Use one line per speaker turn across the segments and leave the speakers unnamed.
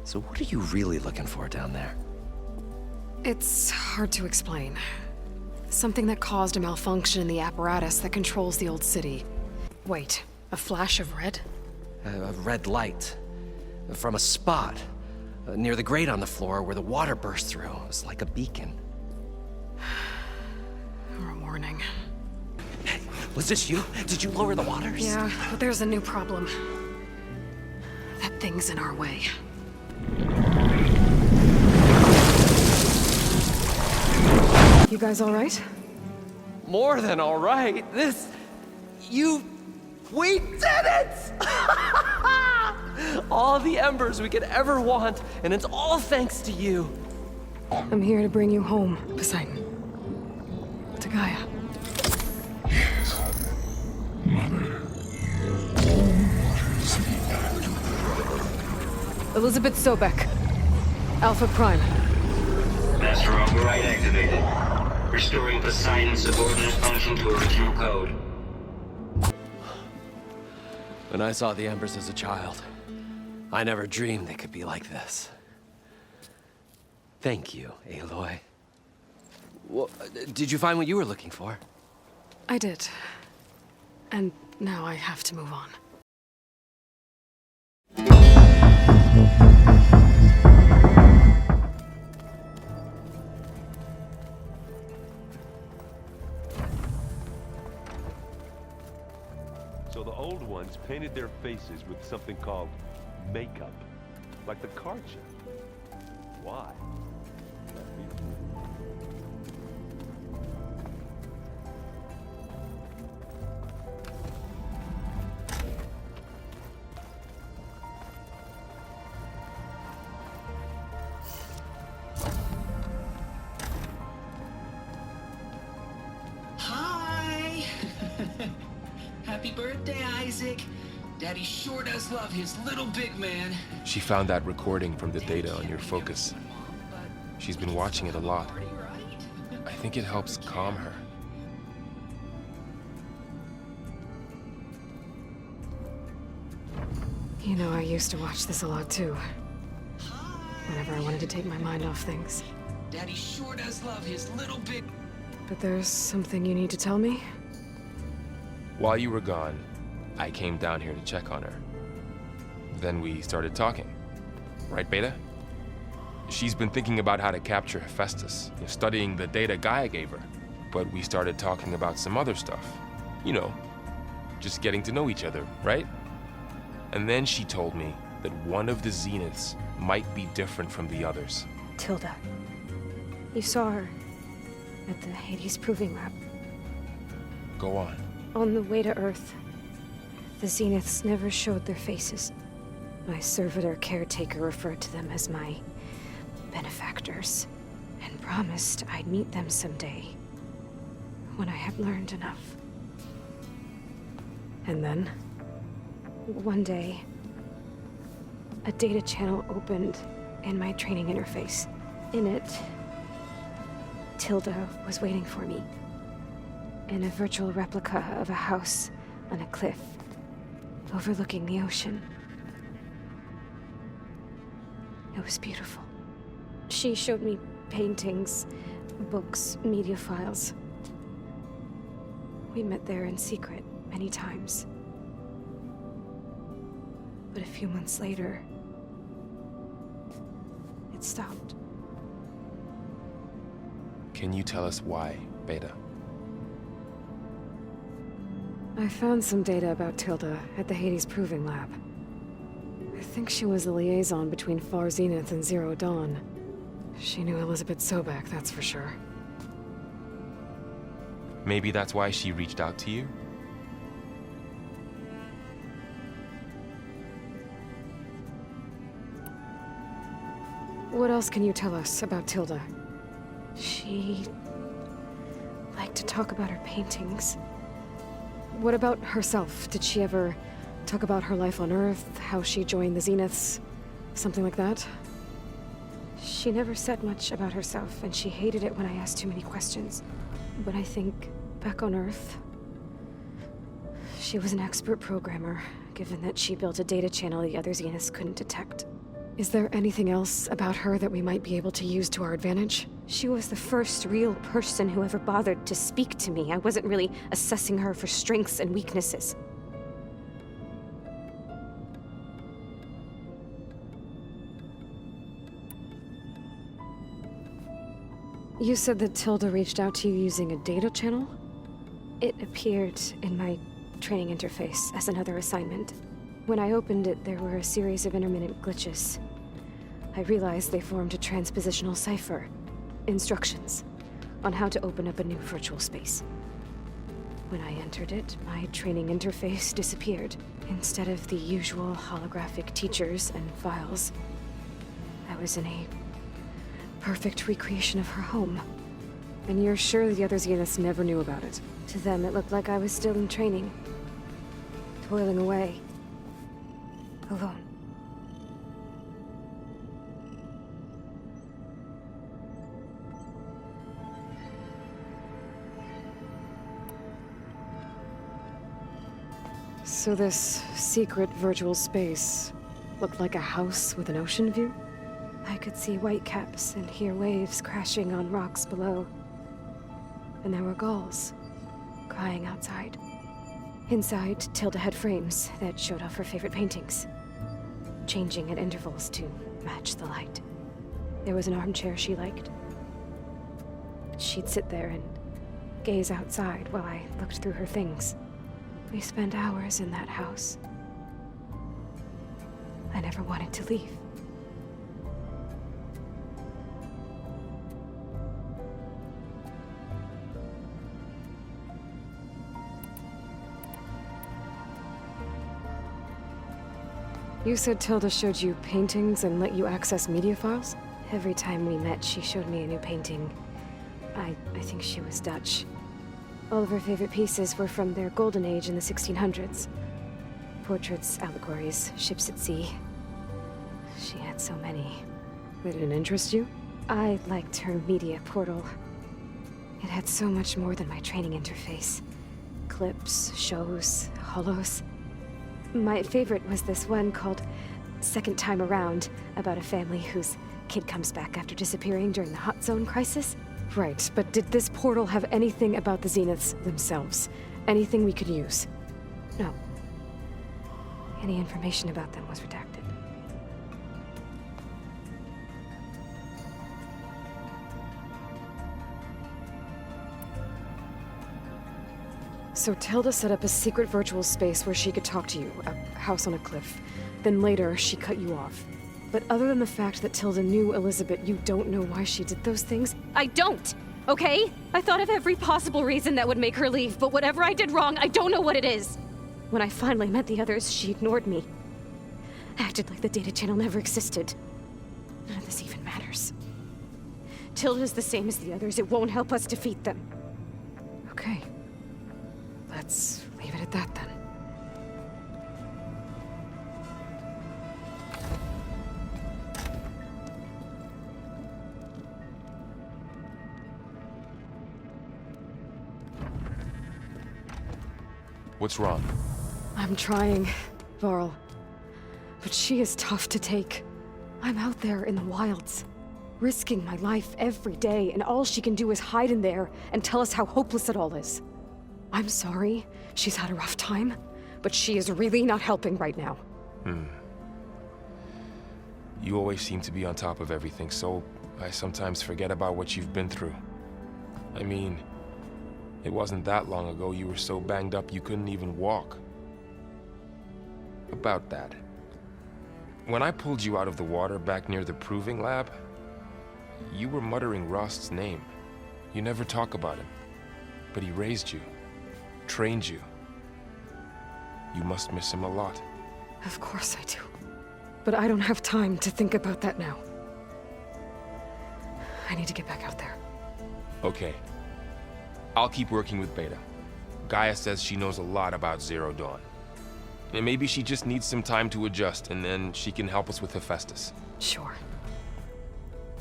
So what are you really looking for down there?
It's hard to explain. Something that caused a malfunction in the apparatus that controls the old city. Wait, a flash of red?
A red light. From a spot. Near the grate on the floor where the water burst through. It was like a beacon.
Or a warning.
Hey, was this you? Did you lower the waters?
Yeah, but there's a new problem. That thing's in our way. You guys all right?
More than all right. We did it! All the embers we could ever want, and it's all thanks to you.
I'm here to bring you home, Poseidon. To Gaia.
Mother.
Elizabeth Sobek. Alpha Prime.
Master override activated. Restoring Poseidon's subordinate function to original code.
When I saw the embers as a child, I never dreamed they could be like this. Thank you, Aloy. Well, did you find what you were looking for?
I did. And now I have to move on.
So the old ones painted their faces with something called makeup, like the card show. Why?
Hi! Happy birthday, Isaac. Daddy sure does love his little big man.
She found that recording from the data on your focus. She's been watching it a lot. I think it helps calm her.
You know, I used to watch this a lot too. Whenever I wanted to take my mind off things.
Daddy sure does love his little big...
But there's something you need to tell me?
While you were gone, I came down here to check on her. Then we started talking. Right, Beta? She's been thinking about how to capture Hephaestus, studying the data Gaia gave her. But we started talking about some other stuff. You know, just getting to know each other, right? And then she told me that one of the Zeniths might be different from the others.
Tilda. You saw her at the Hades Proving Lab.
Go on.
On the way to Earth, the Zeniths never showed their faces. My servitor caretaker referred to them as my benefactors, and promised I'd meet them someday, when I had learned enough.
And then?
One day, a data channel opened in my training interface. In it, Tilda was waiting for me, in a virtual replica of a house on a cliff, overlooking the ocean. It was beautiful. She showed me paintings, books, media files. We met there in secret many times. But a few months later, it stopped.
Can you tell us why, Beta?
I found some data about Tilda at the Hades Proving Lab. I think she was the liaison between Far Zenith and Zero Dawn. She knew Elizabeth Sobek, that's for sure.
Maybe that's why she reached out to you?
What else can you tell us about Tilda?
She liked to talk about her paintings.
What about herself? Did she ever talk about her life on Earth, how she joined the Zeniths, something like that?
She never said much about herself, and she hated it when I asked too many questions. But I think, back on Earth, she was an expert programmer, given that she built a data channel the other Zeniths couldn't detect.
Is there anything else about her that we might be able to use to our advantage?
She was the first real person who ever bothered to speak to me. I wasn't really assessing her for strengths and weaknesses.
You said that Tilda reached out to you using a data channel?
It appeared in my training interface as another assignment. When I opened it, there were a series of intermittent glitches. I realized they formed a transpositional cipher. Instructions on how to open up a new virtual space. When I entered it, my training interface disappeared. Instead of the usual holographic teachers and files, I was in a perfect recreation of her home.
And you're sure the other Zeniths never knew about it?
To them, it looked like I was still in training. Toiling away. Alone.
So this secret virtual space looked like a house with an ocean view?
I could see whitecaps and hear waves crashing on rocks below. And there were gulls crying outside. Inside, Tilda had frames that showed off her favorite paintings, changing at intervals to match the light. There was an armchair she liked. She'd sit there and gaze outside while I looked through her things. We spent hours in that house. I never wanted to leave.
You said Tilda showed you paintings and let you access media files?
Every time we met, she showed me a new painting. I think she was Dutch. All of her favorite pieces were from their golden age in the 1600s. Portraits, allegories, ships at sea. She had so many.
They didn't interest you?
I liked her media portal. It had so much more than my training interface. Clips, shows, holos. My favorite was this one called Second Time Around, about a family whose kid comes back after disappearing during the Hot Zone crisis.
Right, but did this portal have anything about the Zeniths themselves? Anything we could use?
No. Any information about them was redacted.
So Tilda set up a secret virtual space where she could talk to you, a house on a cliff. Then later, she cut you off. But other than the fact that Tilda knew Elizabeth, you don't know why she did those things?
I don't! Okay? I thought of every possible reason that would make her leave, but whatever I did wrong, I don't know what it is. When I finally met the others, she ignored me. Acted like the data channel never existed. None of this even matters. Tilda's the same as the others. It won't help us defeat them.
Okay. Let's leave it at that then.
What's wrong?
I'm trying, Varl. But she is tough to take. I'm out there in the wilds, risking my life every day, and all she can do is hide in there and tell us how hopeless it all is. I'm sorry, she's had a rough time, but she is really not helping right now.
You always seem to be on top of everything, so I sometimes forget about what you've been through. I mean, it wasn't that long ago you were so banged up you couldn't even walk. About that. When I pulled you out of the water back near the proving lab, you were muttering Rost's name. You never talk about him, but he raised you, trained you. You must miss him a lot.
Of course I do. But I don't have time to think about that now. I need to get back out there.
Okay. I'll keep working with Beta. GAIA says she knows a lot about Zero Dawn. And maybe she just needs some time to adjust, and then she can help us with Hephaestus.
Sure.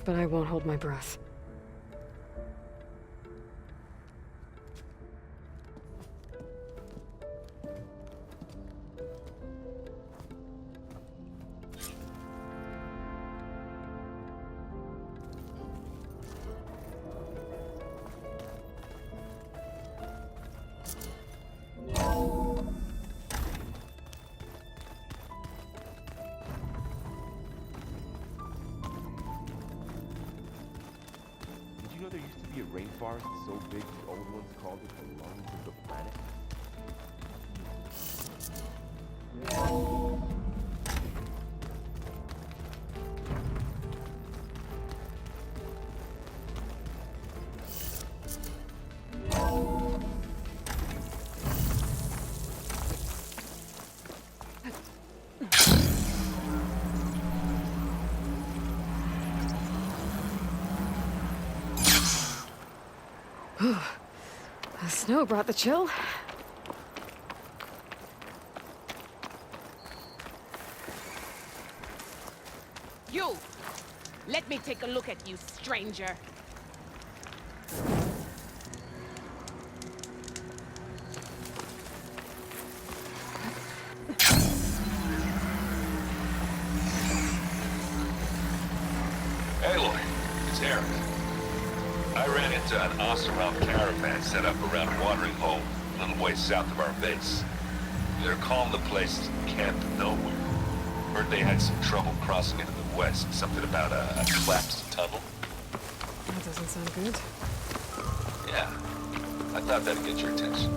But I won't hold my breath.
know there used to be a rainforest so big the old ones called it the lungs of the planet?
The snow brought the chill.
You! Let me take a look at you, stranger.
Aloy, it's Eric. I ran into an awesome caravan set up around a watering hole a little ways south of our base. They're calling the place Camp Nowhere. Heard they had some trouble crossing into the west. Something about a collapsed tunnel.
That doesn't sound good.
Yeah, I thought that'd get your attention.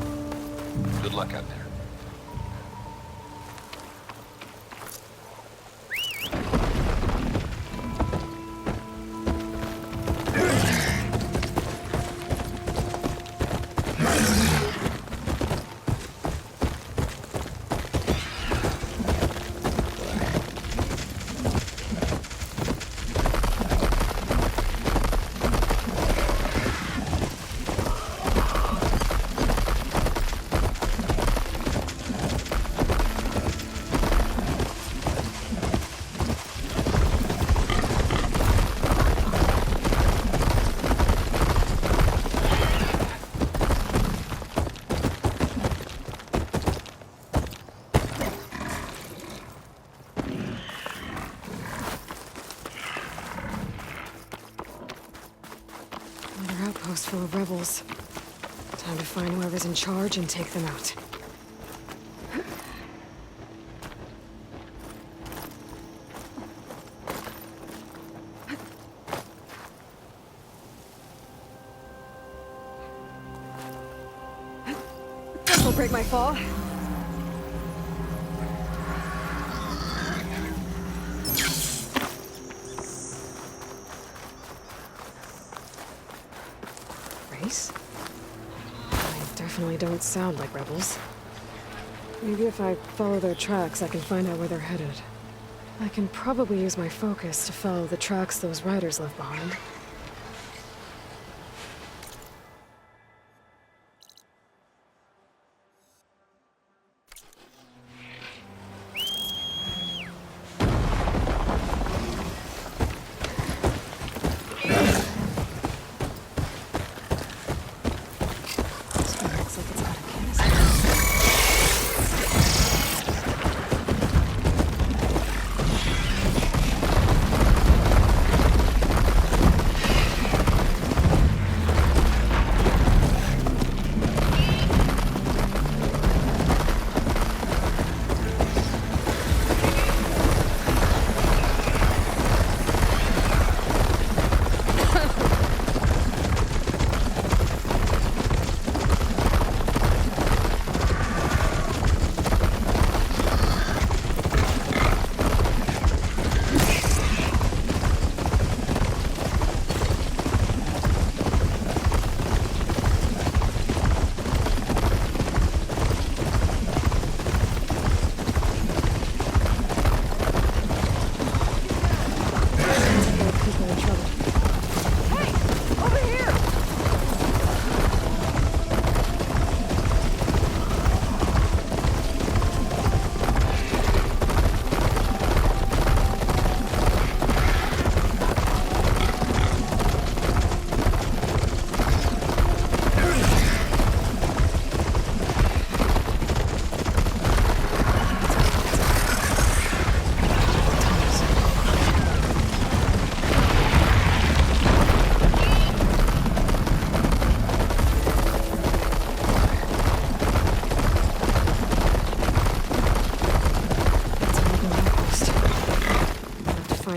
Good luck out there.
Outpost full of rebels. Time to find whoever's in charge and take them out. This'll break my fall. They definitely don't sound like rebels. Maybe if I follow their tracks, I can find out where they're headed. I can probably use my focus to follow the tracks those riders left behind.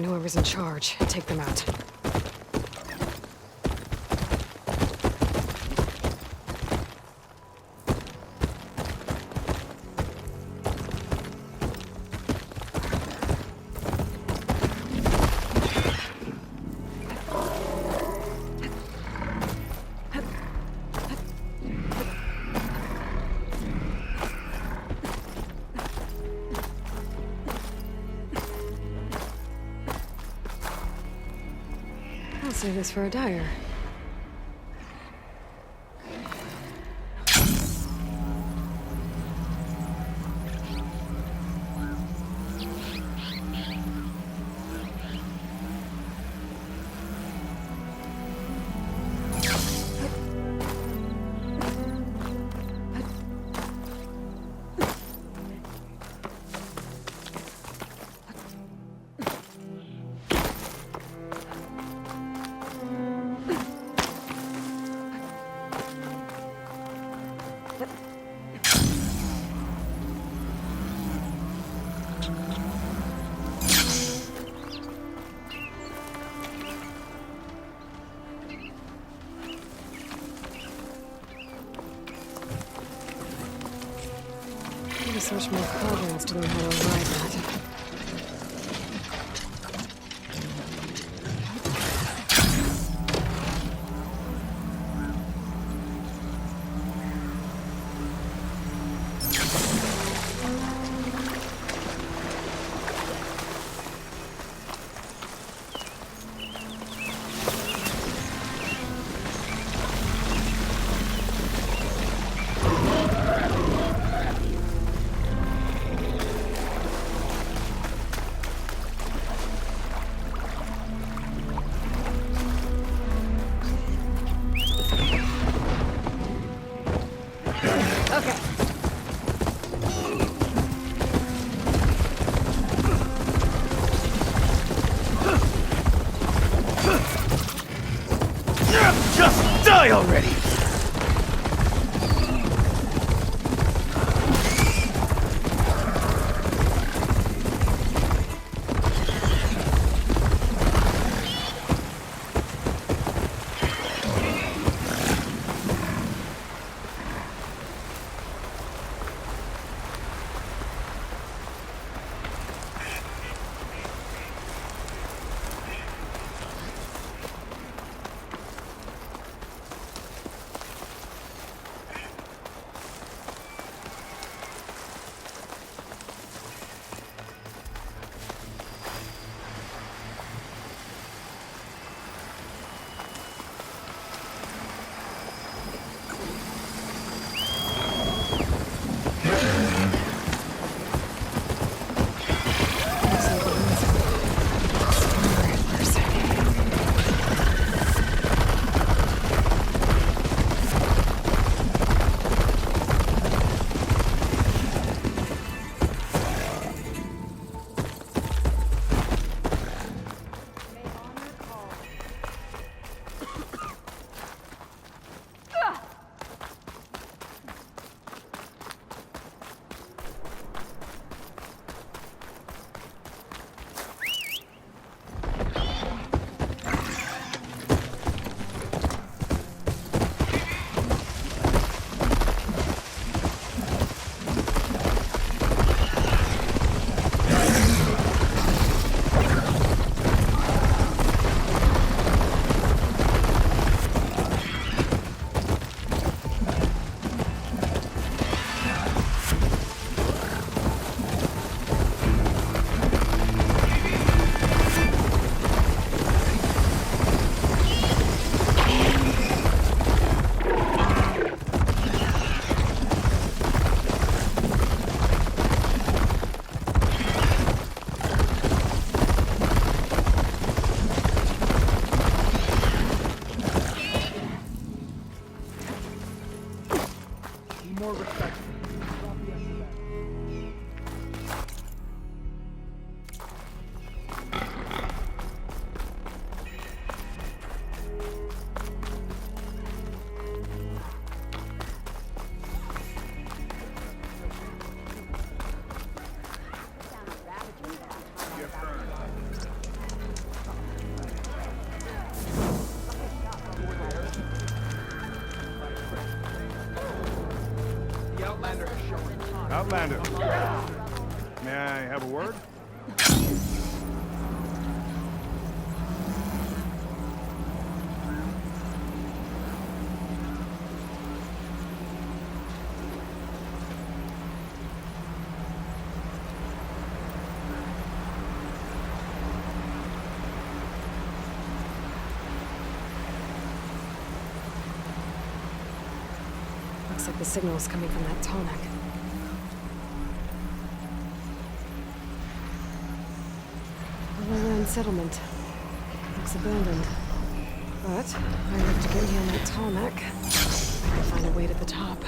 Whoever's in charge, take them out. I'll save this for a dyer. Need to search more cauldrons to learn how to ride that.
Just die already!
Outlander. May I have a word?
the signal's coming from that Tenakth. A low-land settlement. Looks abandoned. But I have to get me on that Tenakth. I can find a way to the top.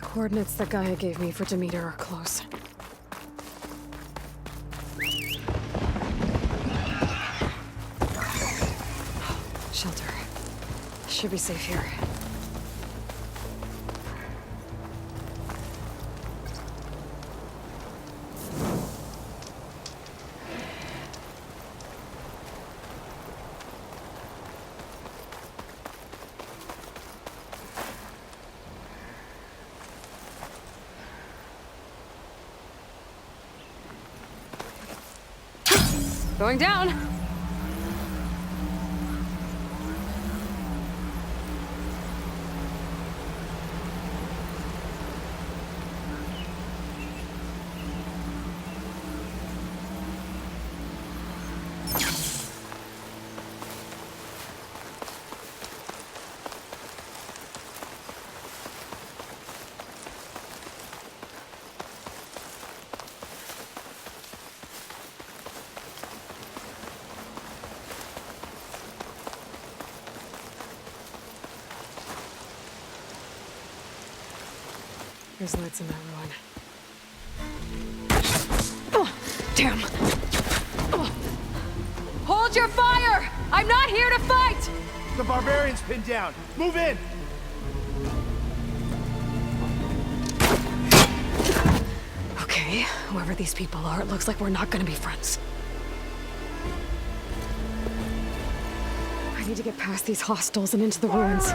Coordinates that GAIA gave me for Demeter are close. Shelter. Should be safe here. Going down! There's lights in that ruin. Oh, damn! Oh. Hold your fire! I'm not here to fight!
The barbarian's pinned down. Move in!
Okay, whoever these people are, it looks like we're not gonna be friends. I need to get past these hostiles and into the ruins.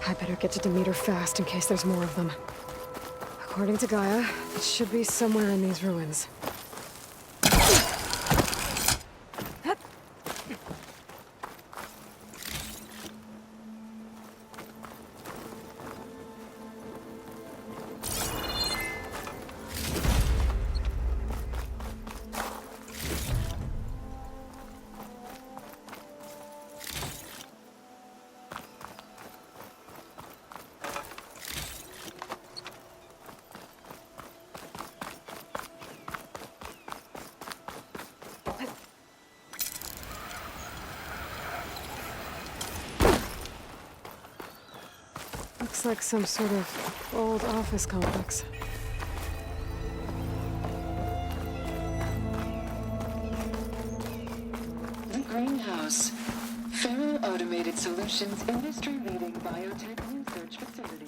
I better get to Demeter fast in case there's more of them. According to Gaia, it should be somewhere in these ruins. Looks like some sort of old office complex.
The Greenhouse. Faro Automated Solutions industry-leading biotech research facility.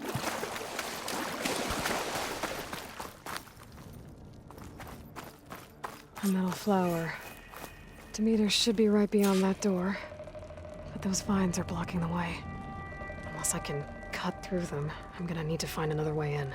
A metal flower. Demeter should be right beyond that door. But those vines are blocking the way. Unless I can cut through them, I'm gonna need to find another way in.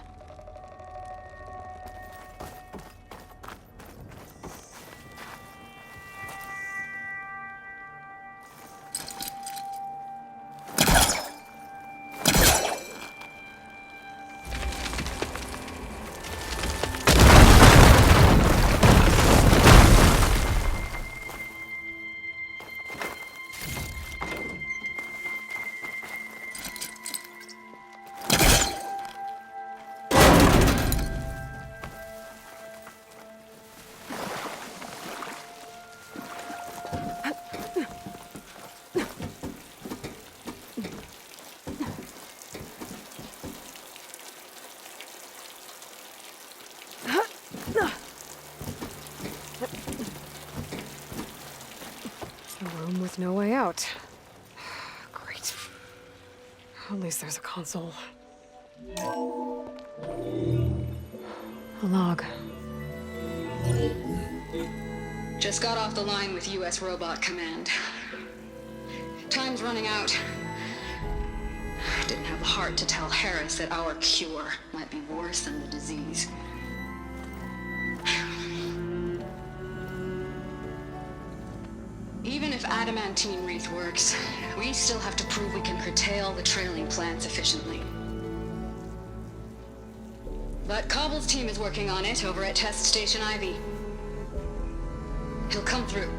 With no way out. Great. At least there's a console. A log.
Just got off the line with U.S. Robot Command. Time's running out. Didn't have the heart to tell Harris that our cure might be worse than the disease. Even if adamantine wreath works, we still have to prove we can curtail the trailing plants efficiently. But Cobble's team is working on it over at Test Station Ivy. He'll come through.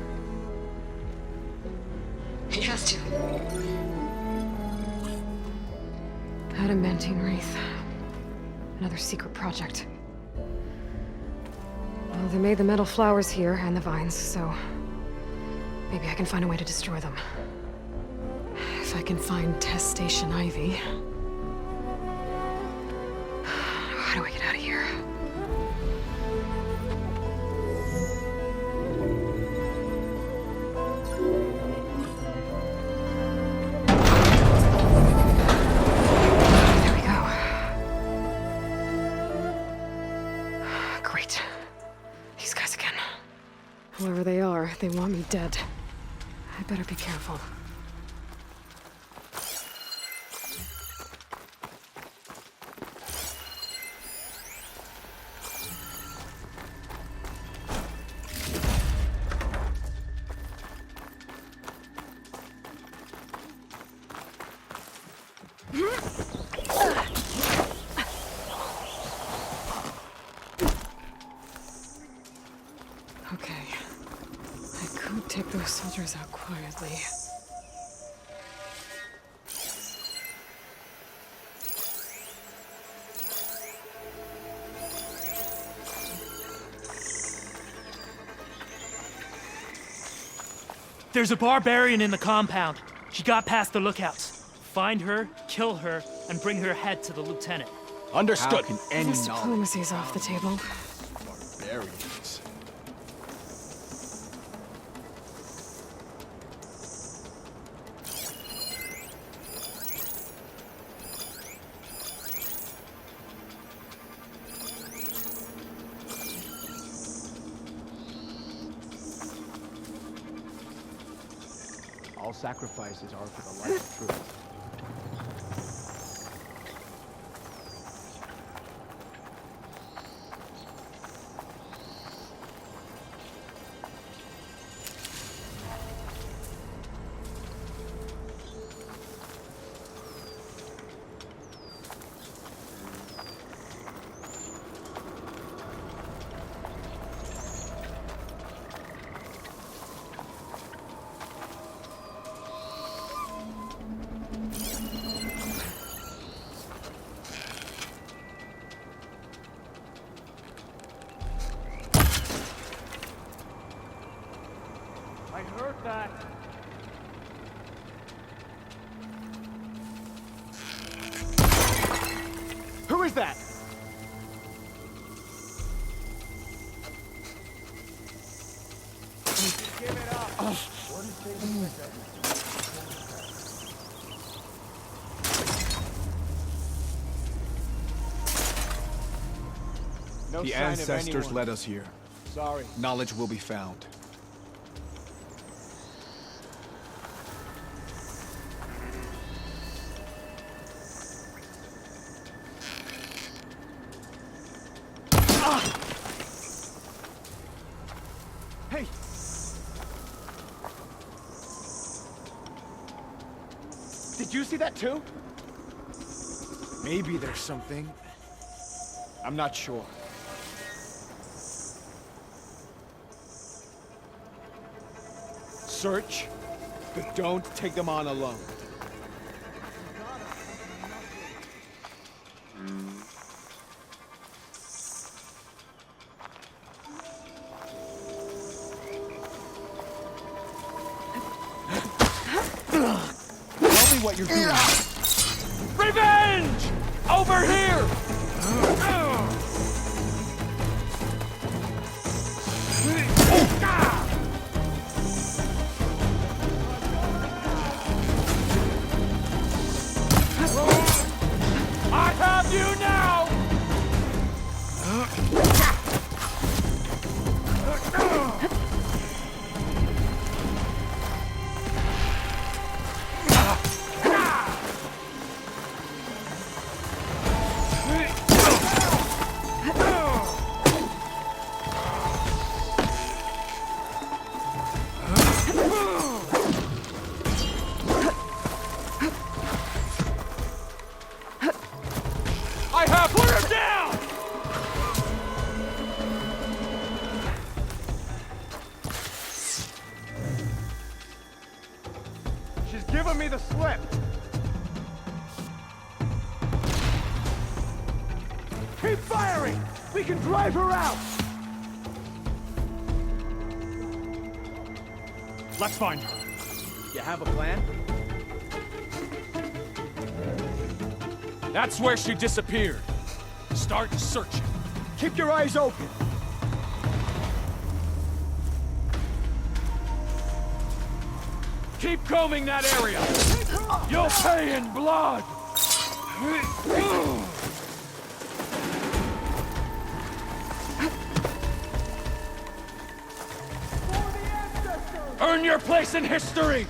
He has to.
Adamantine wreath. Another secret project. Well, they made the metal flowers here and the vines, so maybe I can find a way to destroy them. If I can find Test Station Ivy. How do I get out of here? There we go. Great. These guys again. Whoever they are, they want me dead. I better be careful. Okay. I could take those soldiers out quietly.
There's a barbarian in the compound. She got past the lookouts. Find her, kill her, and bring her head to the lieutenant.
Understood. How can any
This diplomacy's off the table.
barbarians? All sacrifices are for the light of truth.
I heard that.
Who is that?
Give it up.
The ancestors led us here.
Sorry.
Knowledge will be found. Hey! Did you see that too? Maybe there's something. I'm not sure. Search, but don't take them on alone. Tell me what you're doing.
Revenge! Over here! I have you now! I have put her down!
She's giving me the slip. Keep firing! We can drive her out! Let's find her. You have a plan?
That's where she disappeared. Start searching.
Keep your eyes open.
Keep combing that area. You'll pay in blood. Earn your place in history.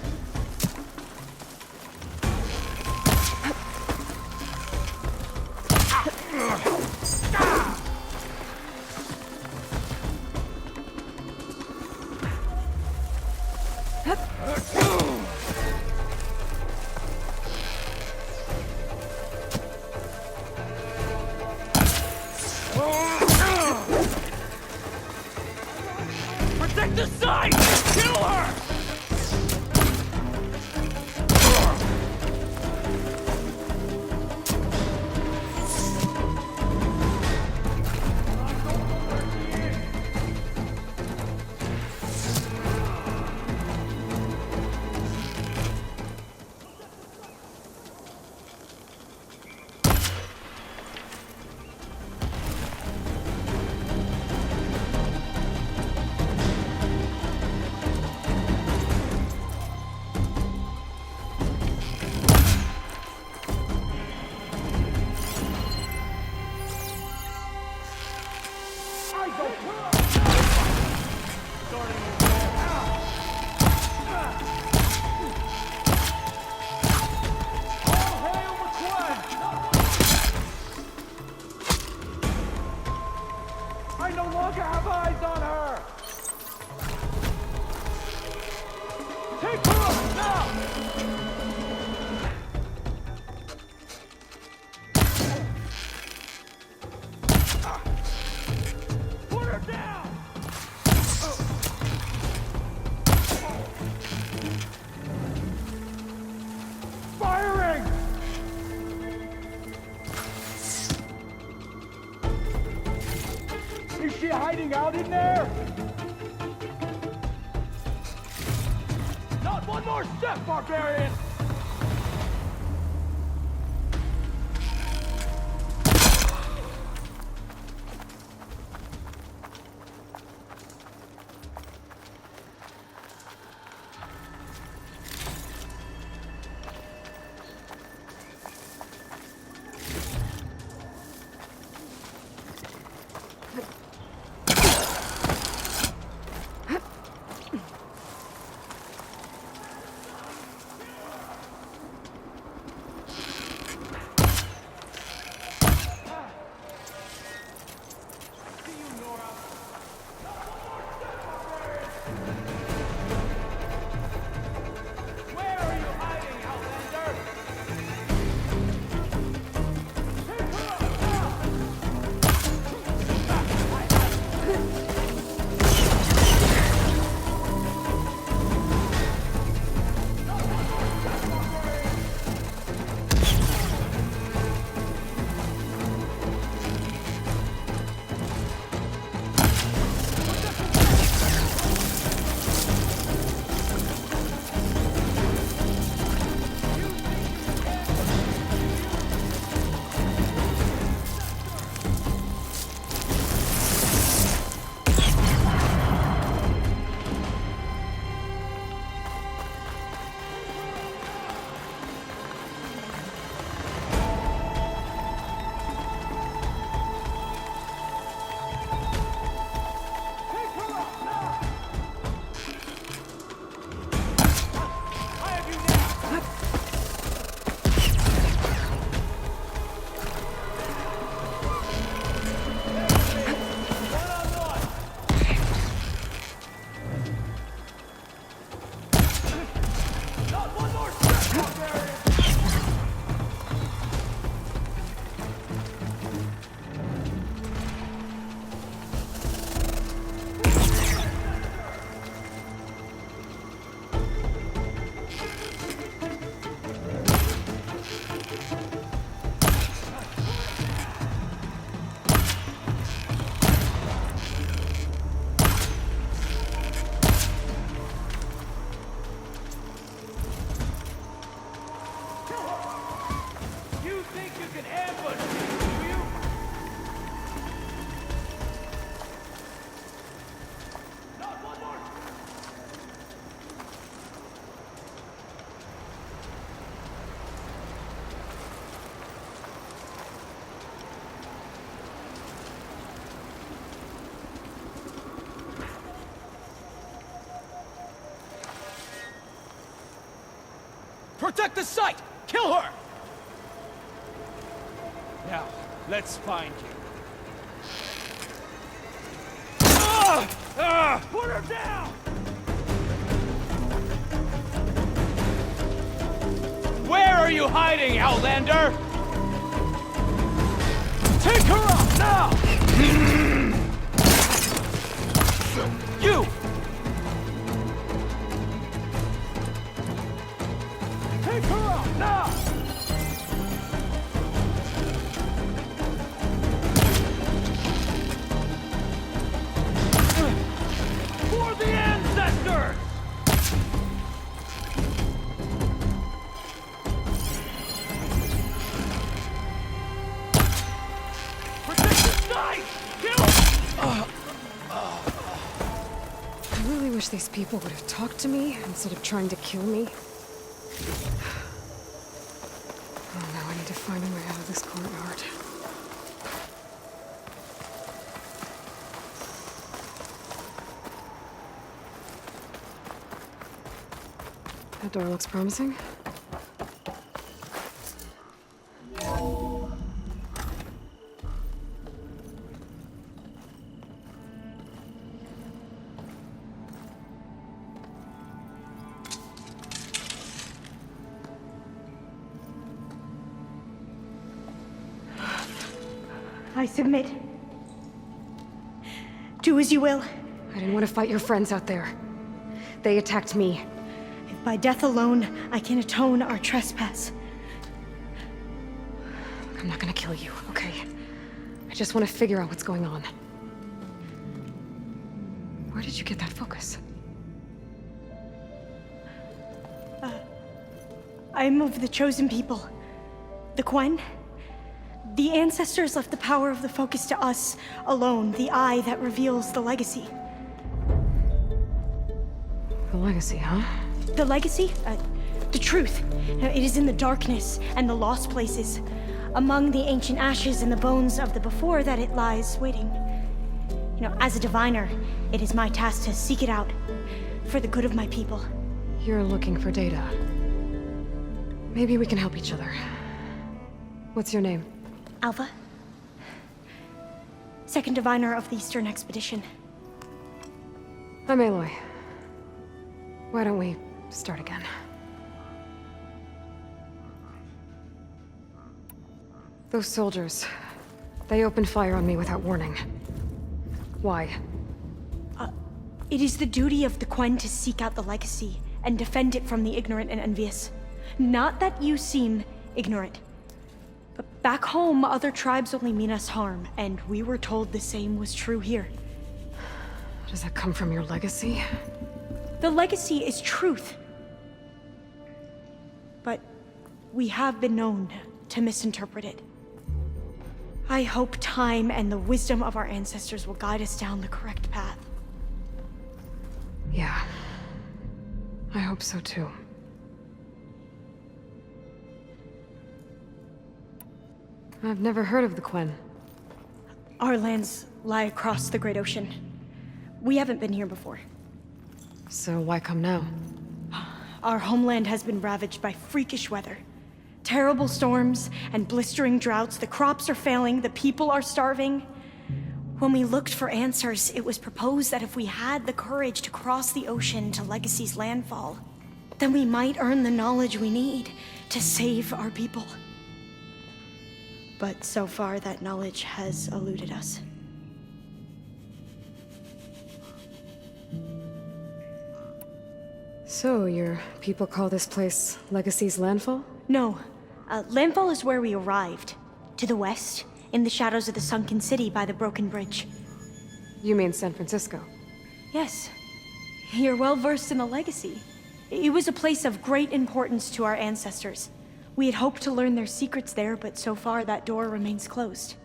Protect the site! Kill her!
Is she hiding out in there? step, barbarian! Protect the site! Kill her! Now, let's find you. Put her down! Where are you hiding, Outlander? Take her up, now! You! Take her up, now! For the ancestors! Protect the site! Kill!
I really wish these people would have talked to me instead of trying to kill me. Oh, now I need to find a way out of this courtyard. That door looks promising.
I submit. Do as you will.
I didn't want to fight your friends out there. They attacked me.
If by death alone I can atone our trespass.
I'm not gonna kill you, okay? I just want to figure out what's going on. Where did you get that focus?
I'm of the chosen people. The Quen. The ancestors left the power of the focus to us alone, the eye that reveals the legacy.
The legacy, huh?
The legacy? The truth. It is in the darkness and the lost places, among the ancient ashes and the bones of the before that it lies waiting. As a diviner, it is my task to seek it out, for the good of my people.
You're looking for data. Maybe we can help each other. What's your name?
Alva. Second diviner of the Eastern Expedition.
I'm Aloy. Why don't we start again? Those soldiers, they opened fire on me without warning. Why?
It is the duty of the Quen to seek out the legacy and defend it from the ignorant and envious. Not that you seem ignorant. But back home, other tribes only mean us harm, and we were told the same was true here.
Does that come from your legacy?
The legacy is truth. But we have been known to misinterpret it. I hope time and the wisdom of our ancestors will guide us down the correct path.
Yeah. I hope so too. I've never heard of the Quen.
Our lands lie across the Great Ocean. We haven't been here before.
So why come now?
Our homeland has been ravaged by freakish weather. Terrible storms and blistering droughts. The crops are failing, the people are starving. When we looked for answers, it was proposed that if we had the courage to cross the ocean to Legacy's landfall, then we might earn the knowledge we need to save our people. But so far, that knowledge has eluded us.
So, your people call this place Legacy's landfall?
No. Landfall is where we arrived. To the west, in the shadows of the sunken city by the broken bridge.
You mean San Francisco?
Yes. You're well versed in the legacy. It was a place of great importance to our ancestors. We had hoped to learn their secrets there, but so far that door remains closed.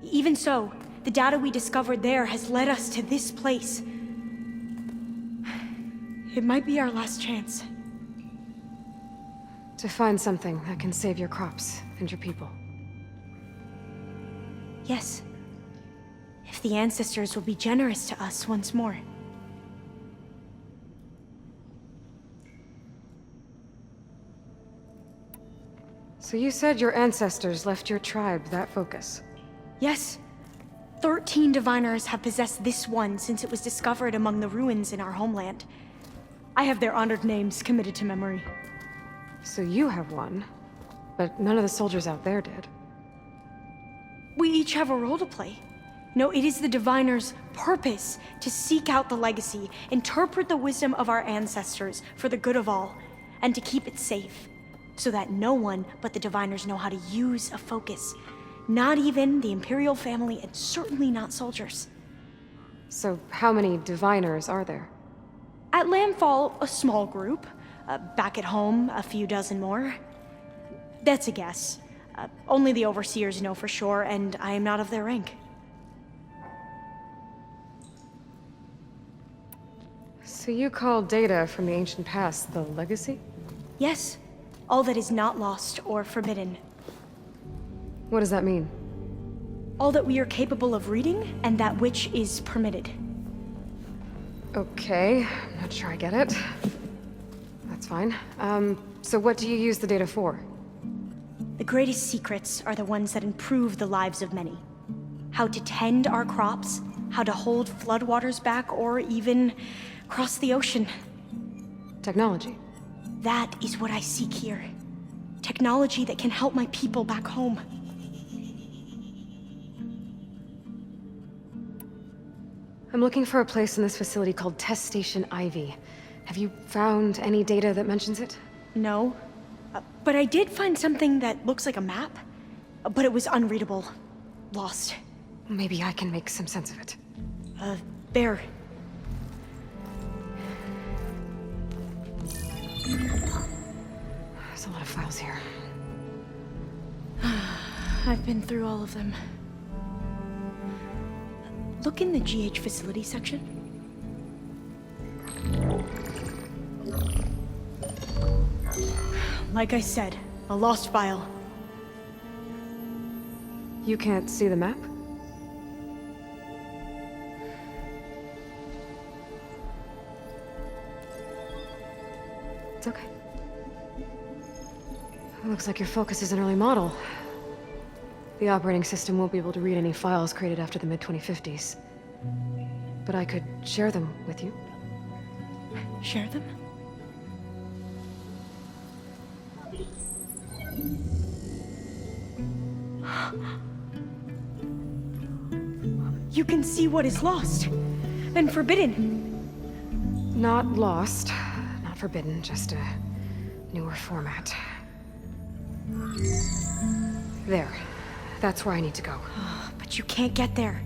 Even so, the data we discovered there has led us to this place. It might be our last chance.
To find something that can save your crops and your people.
Yes. If the ancestors will be generous to us once more.
So you said your ancestors left your tribe that focus?
Yes. 13 diviners have possessed this one since it was discovered among the ruins in our homeland. I have their honored names committed to memory.
So you have one, but none of the soldiers out there did.
We each have a role to play. No, it is the diviner's purpose to seek out the legacy, interpret the wisdom of our ancestors for the good of all, and to keep it safe, so that no one but the diviners know how to use a focus. Not even the Imperial family, and certainly not soldiers.
So how many diviners are there?
At landfall, a small group. Back at home, a few dozen more. That's a guess. Only the overseers know for sure, and I am not of their rank.
So you call data from the ancient past the legacy?
Yes. All that is not lost or forbidden.
What does that mean?
All that we are capable of reading, and that which is permitted.
Okay, I'm not sure I get it. That's fine. So what do you use the data for?
The greatest secrets are the ones that improve the lives of many. How to tend our crops, how to hold floodwaters back, or even cross the ocean.
Technology.
That is what I seek here. Technology that can help my people back home.
I'm looking for a place in this facility called Test Station Ivy. Have you found any data that mentions it?
No. But I did find something that looks like a map. But it was unreadable. Lost.
Maybe I can make some sense of it.
There.
There's a lot of files here.
I've been through all of them. Look in the GH facility section. Like I said, a lost file.
You can't see the map? It's okay. It looks like your focus is an early model. The operating system won't be able to read any files created after the mid-2050s. But I could share them with you.
Share them? You can see what is lost and forbidden.
Not lost, not forbidden, just a newer format. There. That's where I need to go.
But you can't get there.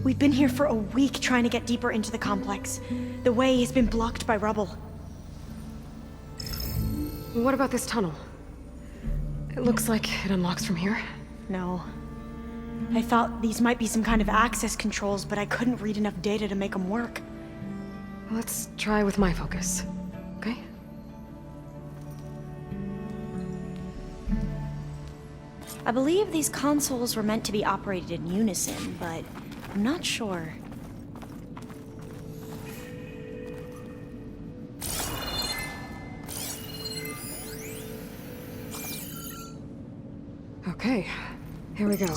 We've been here for a week trying to get deeper into the complex. The way has been blocked by rubble.
What about this tunnel? It looks like it unlocks from here.
No. I thought these might be some kind of access controls, but I couldn't read enough data to make them work.
Let's try with my focus, okay?
I believe these consoles were meant to be operated in unison, but I'm not sure.
Okay, here we go.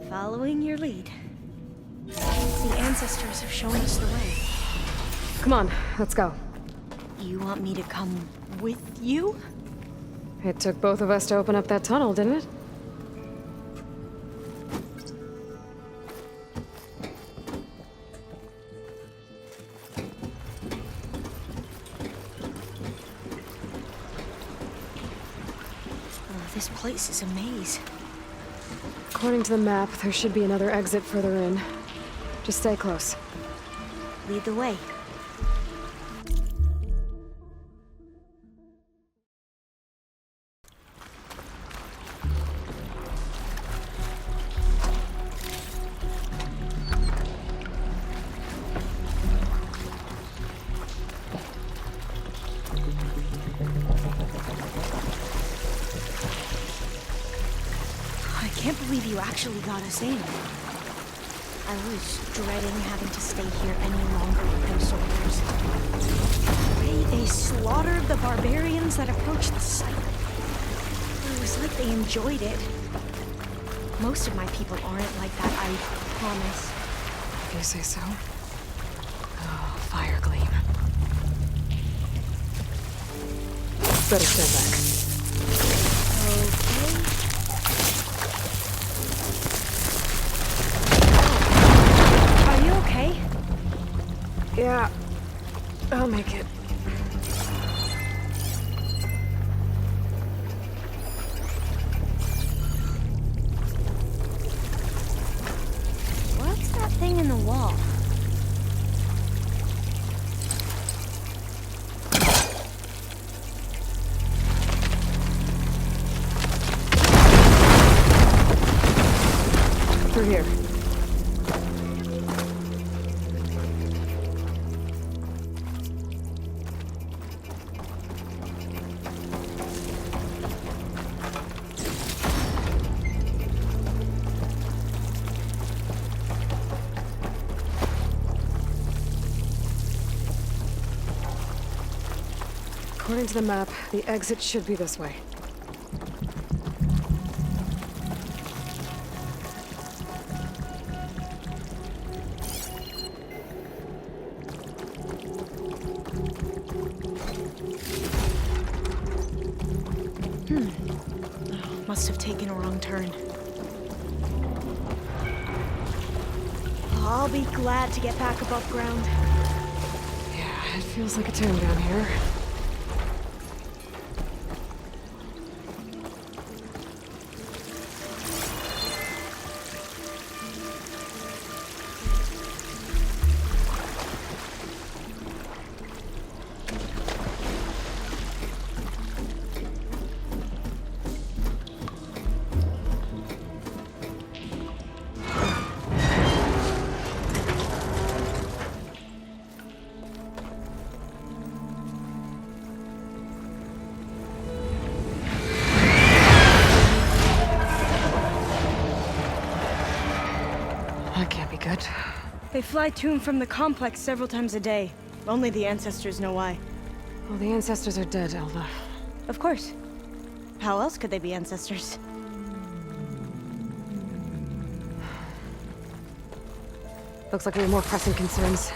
Following your lead. The ancestors have shown us the way.
Come on, let's go.
You want me to come with you?
It took both of us to open up that tunnel, didn't it?
Oh, this place is a maze.
According to the map, there should be another exit further in. Just stay close.
Lead the way. I can't believe you actually got us in. I was dreading having to stay here any longer with those soldiers. The way they slaughtered the barbarians that approached the site. It was like they enjoyed it. Most of my people aren't like that, I promise.
If you say so. Oh, fire gleam. Better stand back.
Okay. Okay?
Yeah, I'll make it.
What's that thing in the wall?
Through here. According to the map, the exit should be this way.
Must have taken a wrong turn. I'll be glad to get back above ground.
Yeah, it feels like a tomb down here.
They fly to and from the complex several times a day. Only the ancestors know why.
Well, the ancestors are dead, Alva.
Of course. How else could they be ancestors?
Looks like we have more pressing concerns.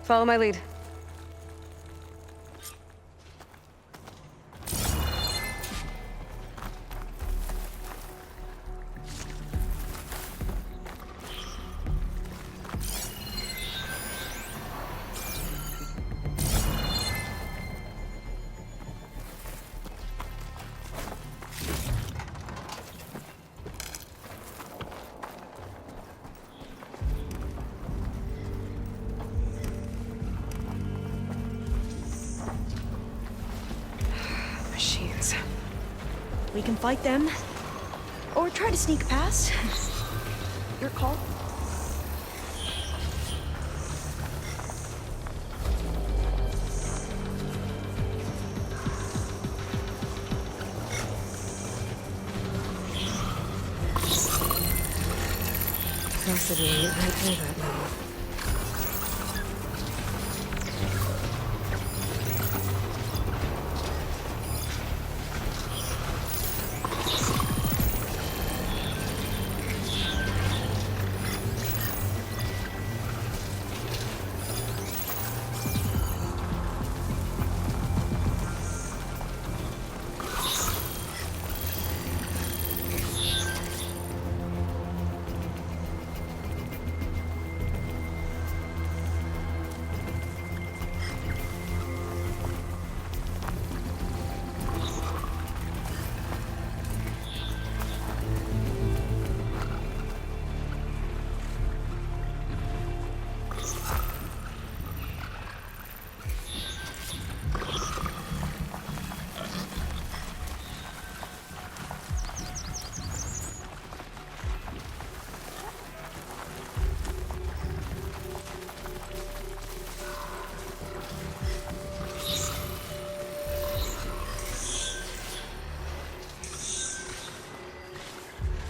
Follow my lead. Machines.
We can fight them. Or try to sneak past. Your call.
Fascinating. I feel that now.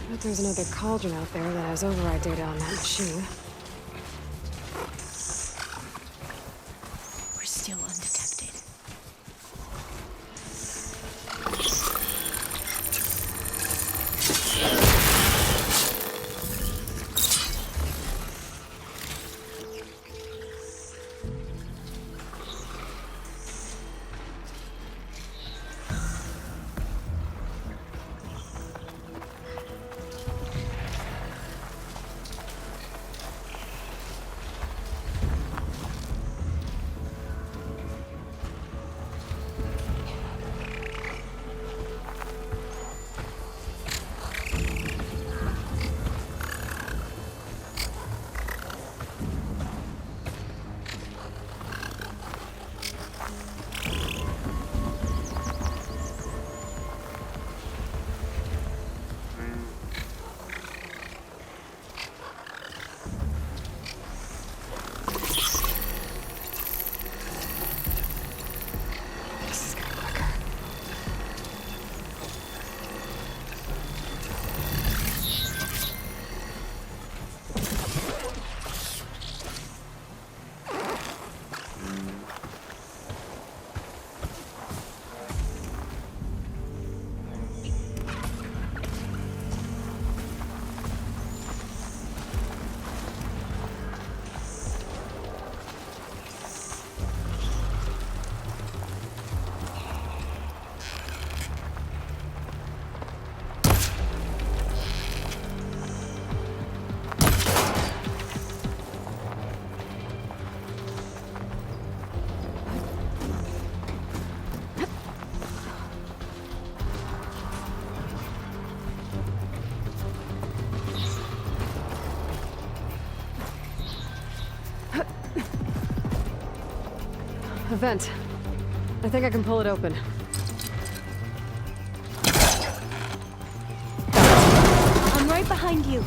I bet there's another cauldron out there that has override data on that machine.
We're still undetected.
A vent. I think I can pull it open.
I'm right behind you.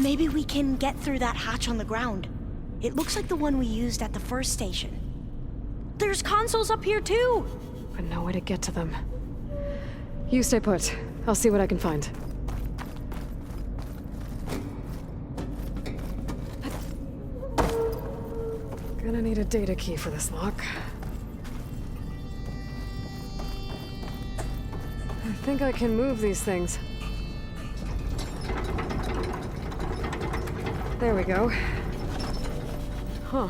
Maybe we can get through that hatch on the ground. It looks like the one we used at the first station. There's consoles up here too!
But no way to get to them. You stay put. I'll see what I can find. Gonna need a data key for this lock. I think I can move these things. There we go. Huh.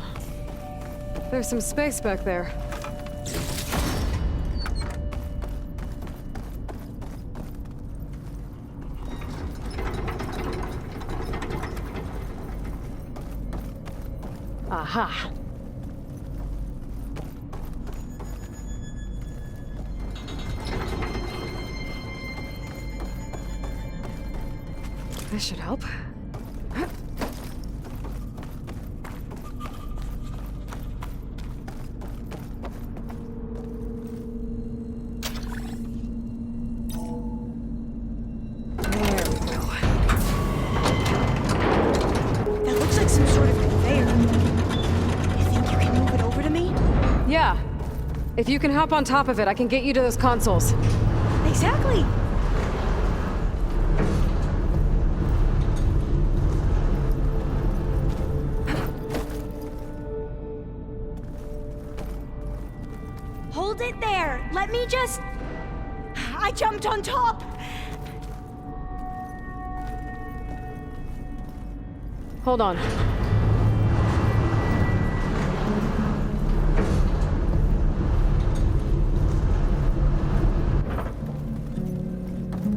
There's some space back there. Aha! This should help. If you can hop on top of it, I can get you to those consoles.
Exactly! Hold it there! Let me just... I jumped on top!
Hold on.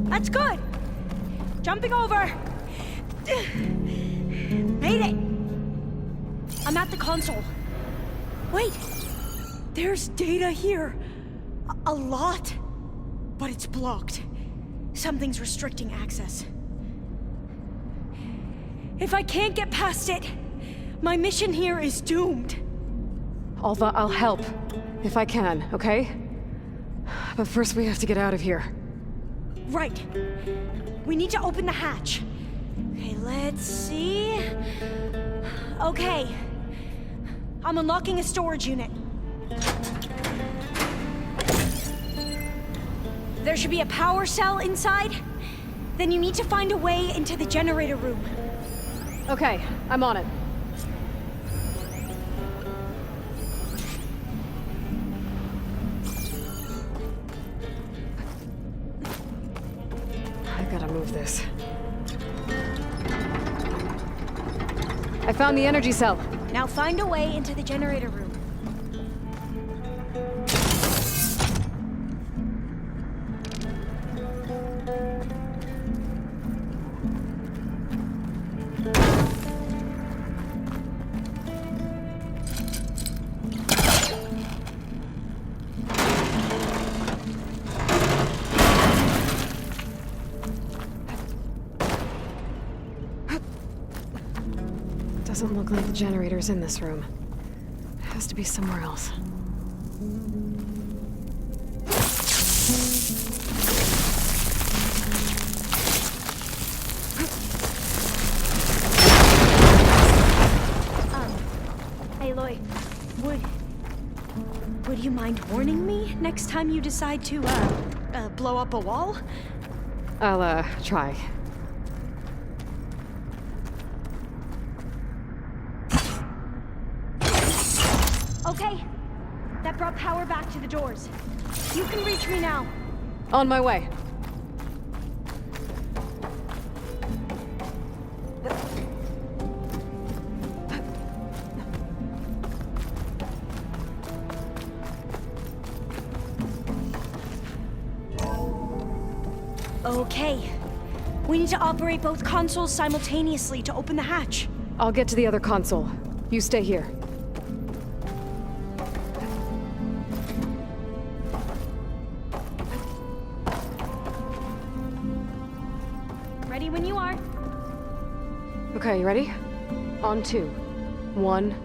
That's good! Jumping over! Made it! I'm at the console. Wait! There's data here. A lot. But it's blocked. Something's restricting access. If I can't get past it, my mission here is doomed.
Alva, I'll help. If I can, okay? But first we have to get out of here.
Right. We need to open the hatch. Okay, let's see... Okay. I'm unlocking a storage unit. There should be a power cell inside. Then you need to find a way into the generator room.
Okay, I'm on it. I gotta move this. I found the energy cell.
Now find a way into the generator room.
Doesn't look like the generator's in this room. It has to be somewhere else.
Aloy, would you mind warning me next time you decide to, blow up a wall?
I'll, try.
Okay. That brought power back to the doors. You can reach me now.
On my way.
Okay. We need to operate both consoles simultaneously to open the hatch.
I'll get to the other console. You stay here.
Ready when you are.
Okay, you ready? On 2. 1,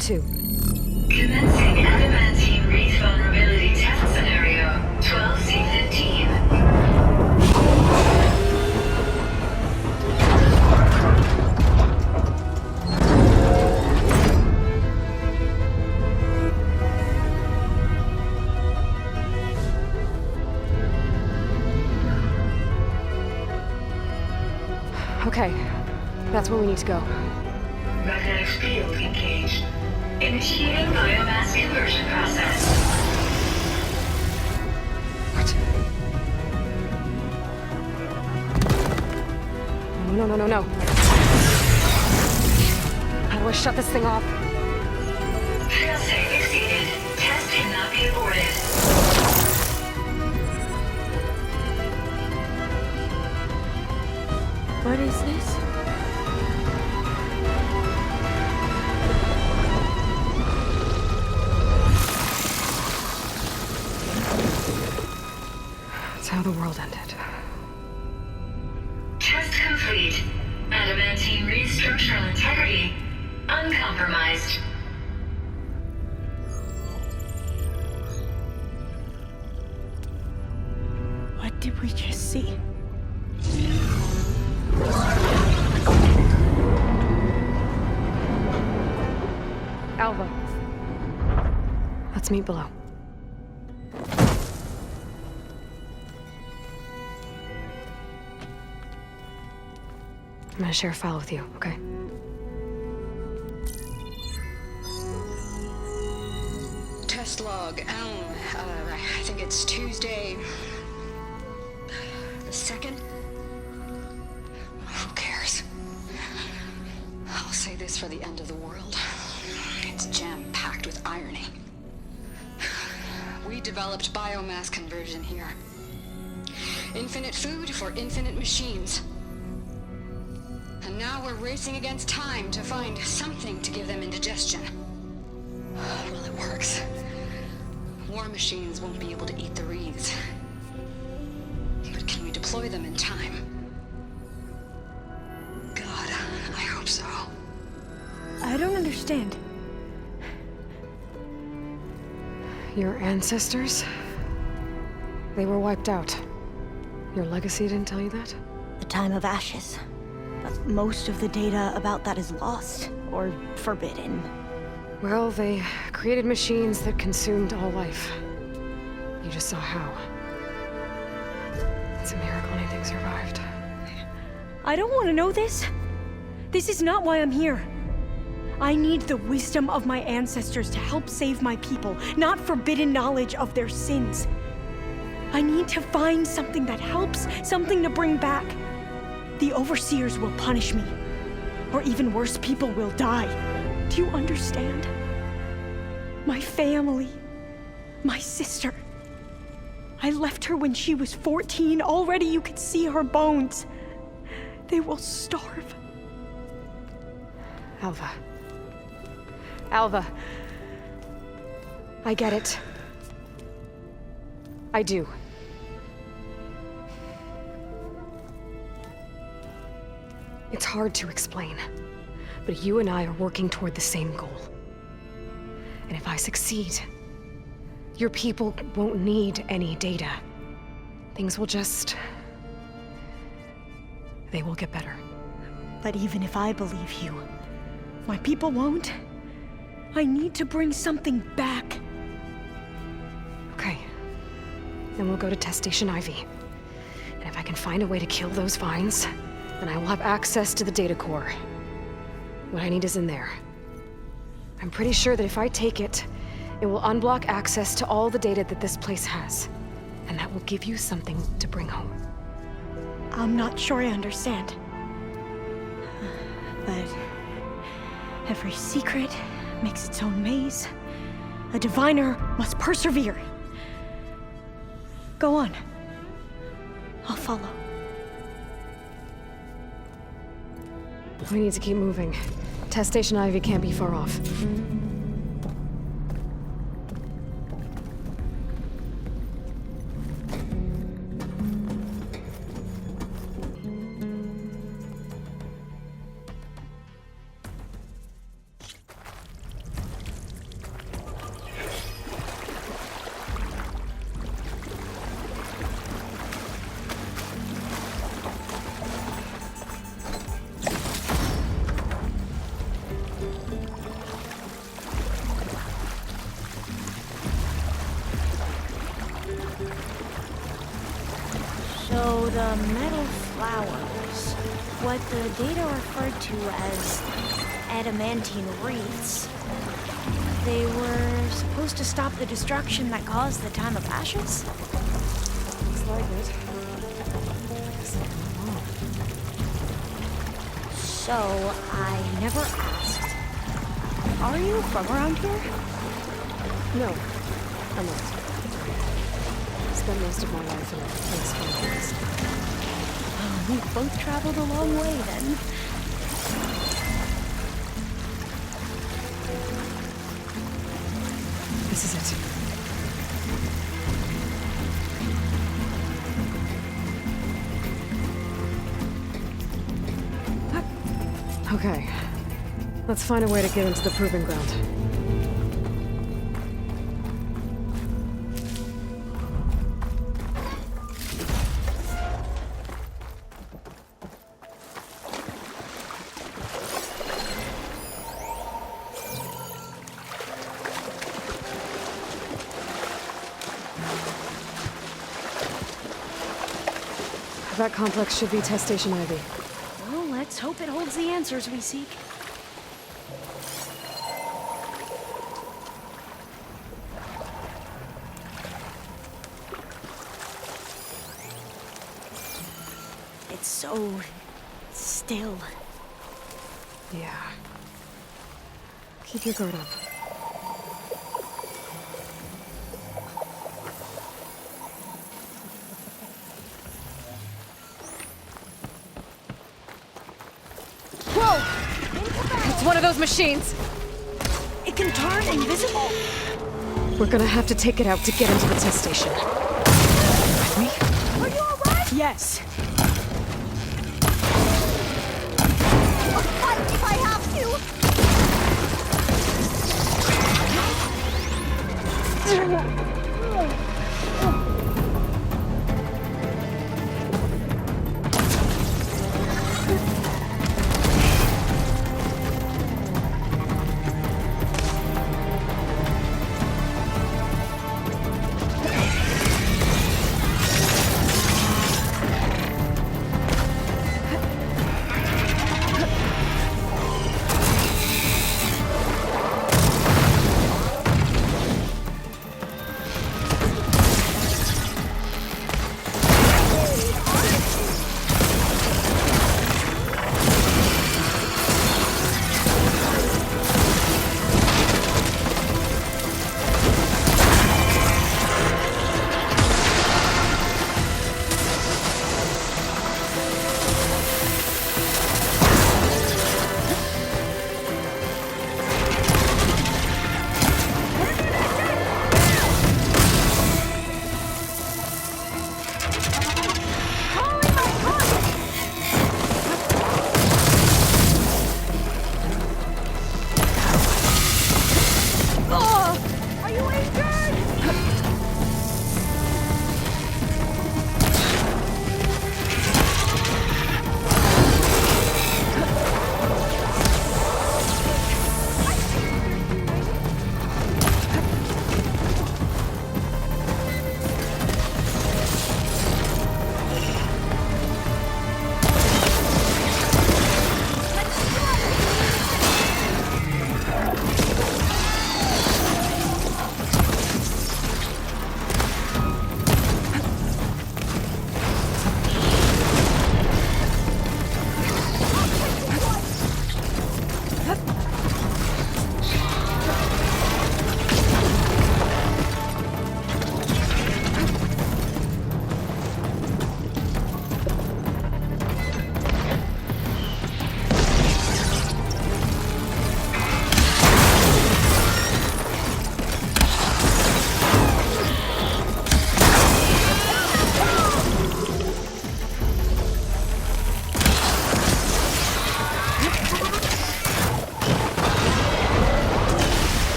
2.
Commencing adamantine wreath vulnerability test scenario 12C15.
Okay, that's where we need to go.
Magnetic field engaged. Initiating biomass conversion process.
No. How do I shut this thing off?
Failsafe exceeded. Test cannot be aborted.
What is this?
That's how the world ended.
Test complete. Adamantine reed structural integrity uncompromised.
What did we just see?
Alva. Let's meet below. I'm gonna share a file with you, okay?
Test log, I think it's Tuesday the 2nd? Who cares? I'll say this for the end of the world. It's jam-packed with irony. We developed biomass conversion here. Infinite food for infinite machines. And now we're racing against time to find something to give them indigestion. Well, it works. War machines won't be able to eat the wreaths. But can we deploy them in time? God, I hope so.
I don't understand.
Your ancestors? They were wiped out. Your legacy didn't tell you that?
The time of ashes. But most of the data about that is lost, or forbidden.
Well, they created machines that consumed all life. You just saw how. It's a miracle anything survived.
I don't want to know this. This is not why I'm here. I need the wisdom of my ancestors to help save my people, not forbidden knowledge of their sins. I need to find something that helps, something to bring back. The overseers will punish me. Or even worse, people will die. Do you understand? My family. My sister. I left her when she was 14. Already you could see her bones. They will starve.
Alva. Alva. I get it. I do. It's hard to explain, but you and I are working toward the same goal. And if I succeed, your people won't need any data. Things will just... they will get better.
But even if I believe you, my people won't. I need to bring something back.
Okay. Then we'll go to Test Station Ivy. And if I can find a way to kill those vines, then I will have access to the data core. What I need is in there. I'm pretty sure that if I take it, it will unblock access to all the data that this place has. And that will give you something to bring home.
I'm not sure I understand. But every secret makes its own maze. A diviner must persevere. Go on. I'll follow.
We need to keep moving. Test Station Ivy can't be far off.
So the metal flowers, what the data referred to as adamantine wreaths, they were supposed to stop the destruction that caused the Time of Ashes?
Looks like it.
So, I never asked. Are you from around here?
No, I'm not. Spent most of my life in East.
Oh, we've both traveled a long way then.
This is it. Okay. Let's find a way to get into the proving ground. That complex should be Test Station Ivy.
Well, let's hope it holds the answers we seek. It's so still.
Yeah. Keep your guard up. It's one of those machines!
It can turn invisible?
We're gonna have to take it out to get into the test station. With me?
Are you alright? Yes.
I'll fight if I have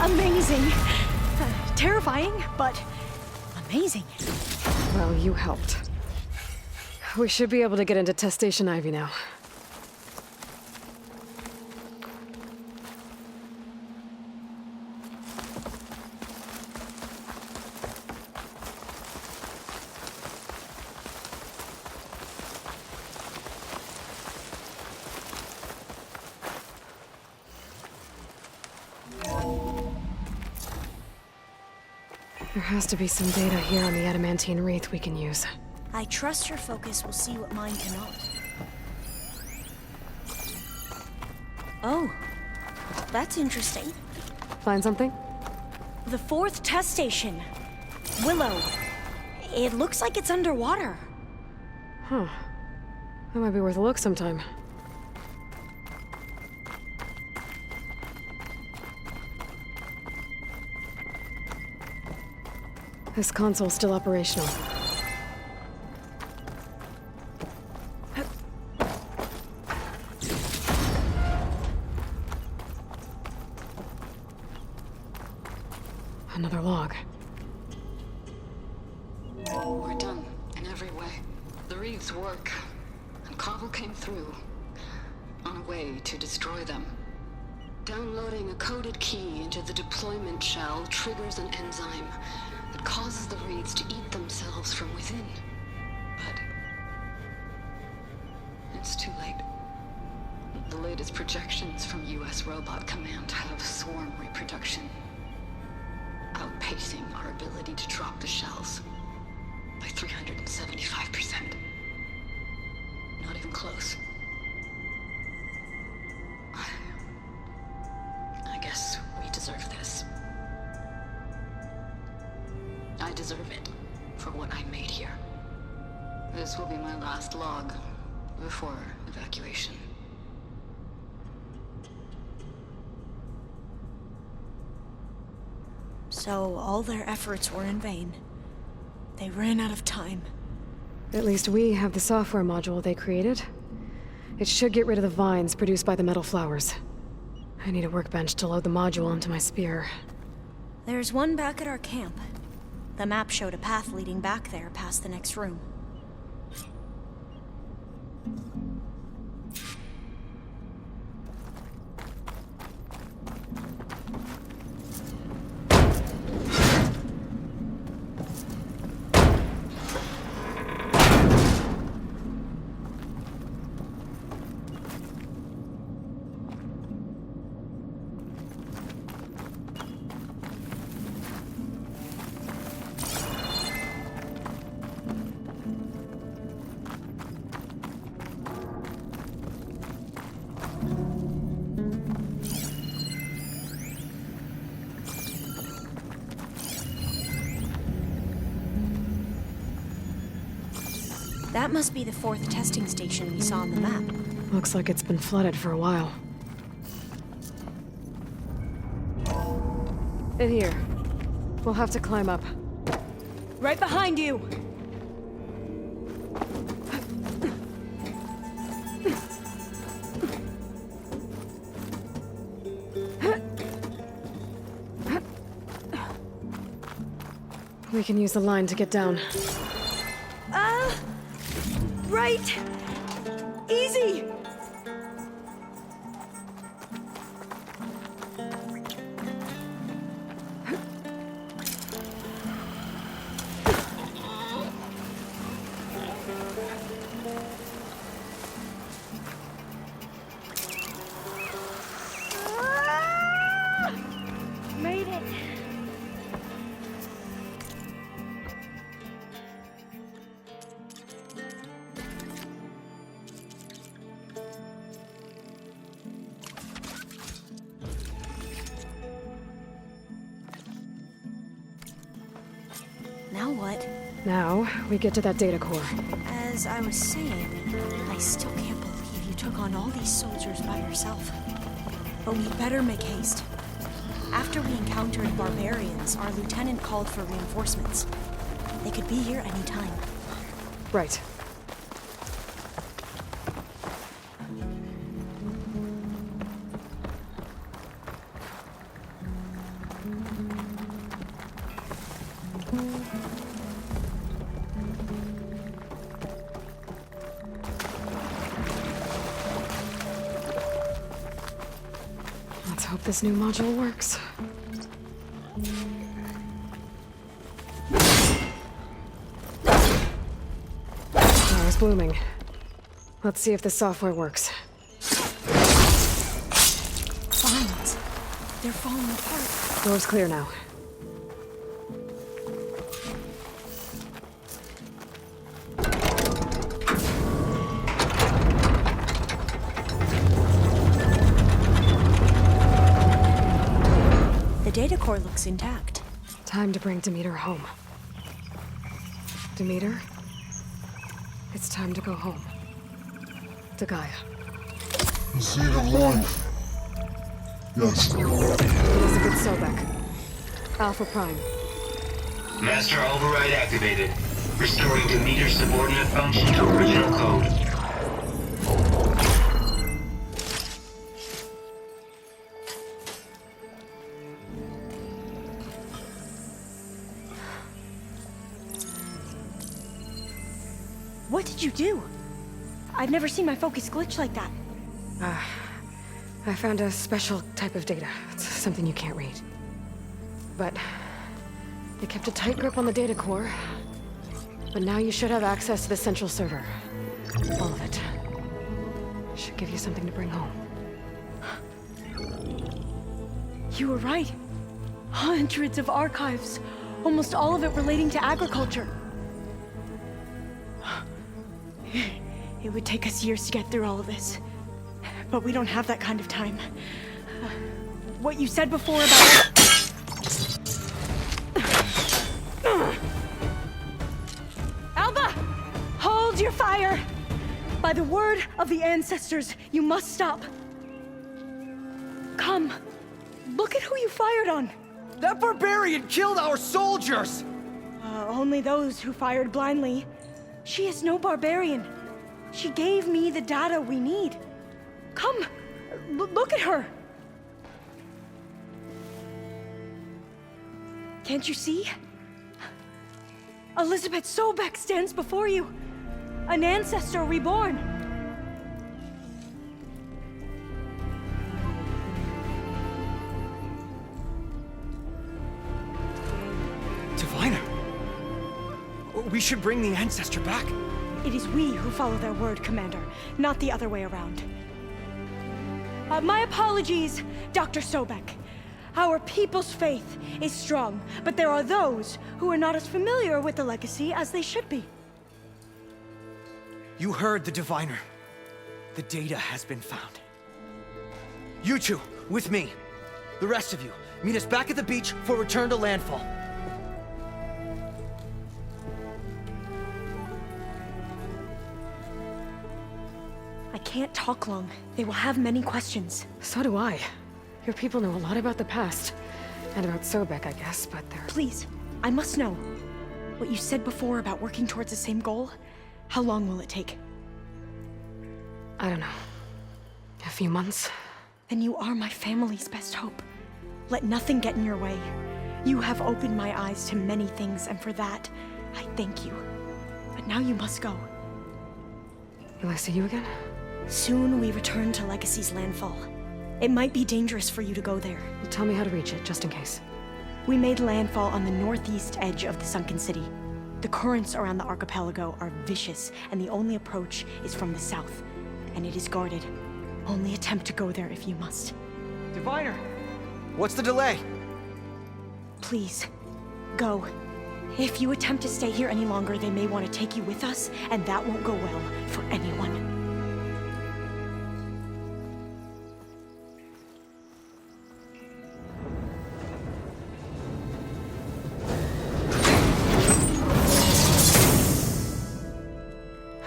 Amazing. Terrifying, but amazing.
Well, you helped. We should be able to get into Test Station Ivy now. There has to be some data here on the adamantine wreath we can use.
I trust your focus will see what mine cannot. Oh, that's interesting.
Find something?
The 4th test station. Willow. It looks like it's underwater.
Huh. That might be worth a look sometime. This console's still operational. Another log.
We're done, in every way. The wreaths work, and Cobble came through, on a way to destroy them. Downloading a coded key into the deployment shell triggers an enzyme that causes the wreaths to eat themselves from within. But it's too late. The latest projections from US Robot Command have swarm reproduction, outpacing our ability to drop the shells by 375%. Not even close. I guess we deserve this. I deserve it for what I made here. This will be my last log before evacuation.
So all their efforts were in vain. They ran out of time.
At least we have the software module they created. It should get rid of the vines produced by the metal flowers. I need a workbench to load the module into my spear.
There's one back at our camp. The map showed a path leading back there past the next room. That must be the 4th testing station we saw on the map.
Looks like it's been flooded for a while. In here. We'll have to climb up.
Right behind you!
We can use the line to get down.
Right! Easy! Made it! Now what?
Now, we get to that data core.
As I was saying, I still can't believe you took on all these soldiers by yourself. But we better make haste. After we encountered barbarians, our lieutenant called for reinforcements. They could be here any time.
Right. Let's hope this new module works. Fire's blooming. Let's see if the software works.
Vines. They're falling apart.
Door's clear now.
The data core looks intact.
Time to bring Demeter home. Demeter? It's time to go home. To Gaia.
The seed of life. Yes.
It is a good Sobek. Alpha Prime.
Master override activated. Restoring Demeter's subordinate function to original code.
What did you do? I've never seen my focus glitch like that.
I found a special type of data. It's something you can't read. But it kept a tight grip on the data core. But now you should have access to the central server. All of it. Should give you something to bring home.
You were right. Hundreds of archives. Almost all of it relating to agriculture. It would take us years to get through all of this. But we don't have that kind of time. What you said before about... Alva! Hold your fire! By the word of the ancestors, you must stop. Come. Look at who you fired on.
That barbarian killed our soldiers!
Only those who fired blindly. She is no barbarian. She gave me the data we need. Come, look at her. Can't you see? Elizabeth Sobek stands before you. An ancestor reborn.
Diviner! We should bring the ancestor back.
It is we who follow their word, Commander, not the other way around. My apologies, Dr. Sobek. Our people's faith is strong, but there are those who are not as familiar with the legacy as they should be.
You heard the diviner. The data has been found. You two, with me. The rest of you, meet us back at the beach for return to landfall.
I can't talk long. They will have many questions.
So do I. Your people know a lot about the past. And about Sobek, I guess, but they're...
Please, I must know. What you said before about working towards the same goal, how long will it take?
I don't know. A few months?
Then you are my family's best hope. Let nothing get in your way. You have opened my eyes to many things, and for that, I thank you. But now you must go.
Will I see you again?
Soon we return to Legacy's landfall. It might be dangerous for you to go there.
Tell me how to reach it, just in case.
We made landfall on the northeast edge of the sunken city. The currents around the archipelago are vicious, and the only approach is from the south. And it is guarded. Only attempt to go there if you must.
Diviner! What's the delay?
Please, go. If you attempt to stay here any longer, they may want to take you with us, and that won't go well for anyone.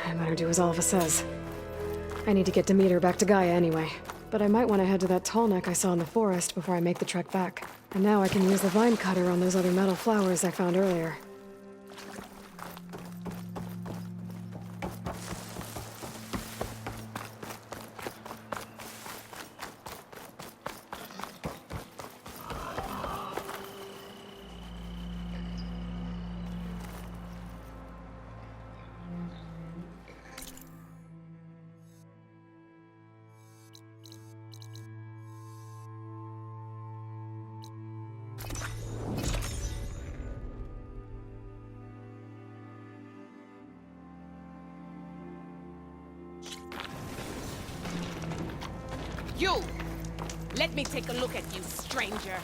I better do as Alva says. I need to get Demeter back to Gaia anyway. But I might want to head to that tall neck I saw in the forest before I make the trek back. And now I can use the vine cutter on those other metal flowers I found earlier.
You! Let me take a look at you, stranger.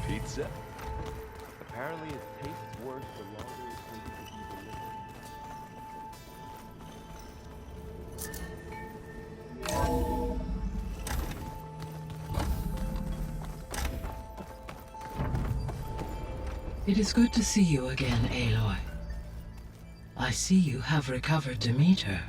Pizza? Apparently it tastes worse the longer it takes to be delivered.
It is good to see you again, Aloy. I see you have recovered Demeter.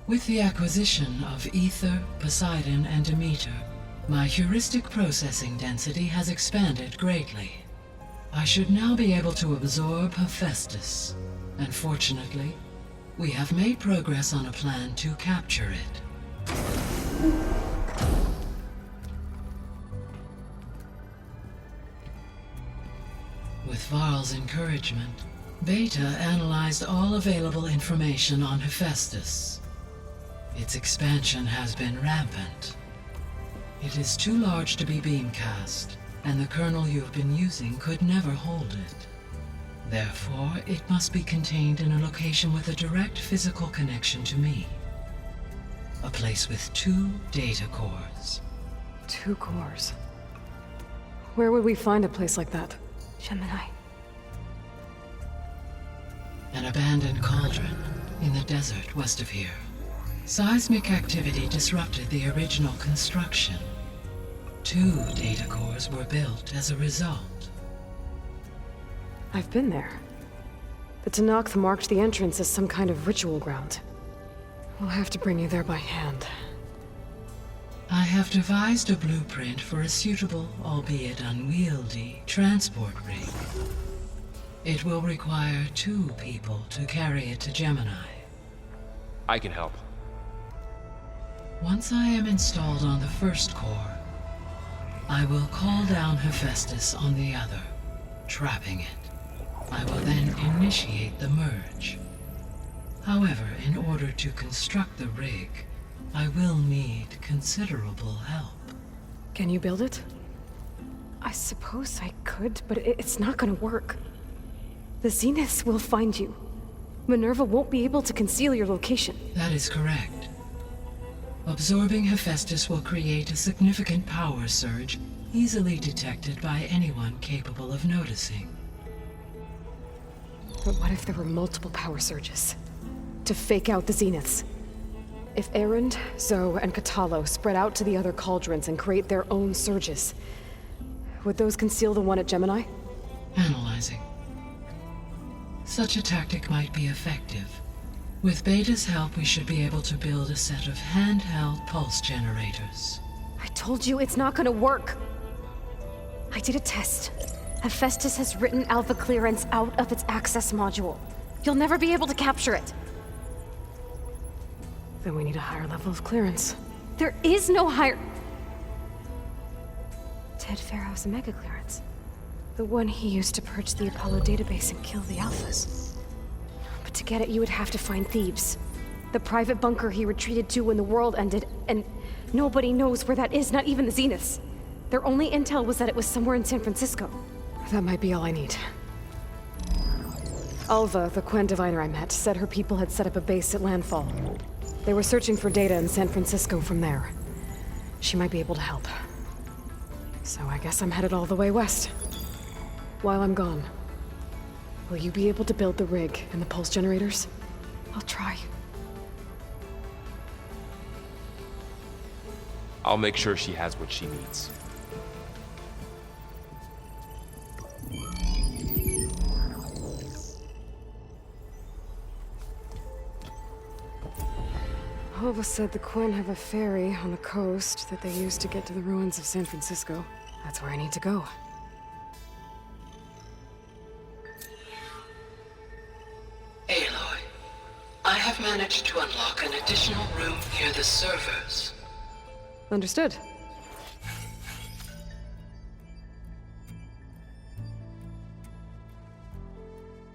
With the acquisition of Ether, Poseidon, and Demeter, my heuristic processing density has expanded greatly. I should now be able to absorb Hephaestus, and fortunately, we have made progress on a plan to capture it. With Varl's encouragement, Beta analyzed all available information on Hephaestus. Its expansion has been rampant. It is too large to be beamcast, and the kernel you've been using could never hold it. Therefore, it must be contained in a location with a direct physical connection to me. A place with 2 data cores.
2 cores? Where would we find a place like that?
Gemini.
An abandoned cauldron in the desert west of here. Seismic activity disrupted the original construction. 2 data cores were built as a result.
I've been there. The Tenakth marked the entrance as some kind of ritual ground. We'll have to bring you there by hand.
I have devised a blueprint for a suitable, albeit unwieldy, transport rig. It will require 2 people to carry it to Gemini.
I can help.
Once I am installed on the first core, I will call down Hephaestus on the other, trapping it. I will then initiate the merge. However, in order to construct the rig, I will need considerable help.
Can you build it? I suppose I could, but it's not gonna work. The Zeniths will find you. Minerva won't be able to conceal your location.
That is correct. Absorbing Hephaestus will create a significant power surge, easily detected by anyone capable of noticing.
But what if there were multiple power surges? To fake out the Zeniths? If Erend, Zoe, and Katalo spread out to the other cauldrons and create their own surges, would those conceal the one at Gemini?
Analyzing. Such a tactic might be effective. With Beta's help, we should be able to build a set of handheld pulse generators.
I told you it's not gonna work! I did a test. Hephaestus has written Alpha clearance out of its access module. You'll never be able to capture it. Then we need a higher level of clearance. There is no higher...
Ted Faro's mega clearance.
The one he used to purge the Apollo database and kill the Alphas. But to get it, you would have to find Thebes. The private bunker he retreated to when the world ended, and nobody knows where that is, not even the Zeniths. Their only intel was that it was somewhere in San Francisco. That might be all I need. Alva, the Quen diviner I met, said her people had set up a base at landfall. They were searching for data in San Francisco from there. She might be able to help. So I guess I'm headed all the way west. While I'm gone, will you be able to build the rig and the pulse generators?
I'll try.
I'll make sure she has what she needs.
Alva said the Quen have a ferry on the coast that they use to get to the ruins of San Francisco. That's where I need to go.
Aloy, I have managed to unlock an additional room near the servers.
Understood.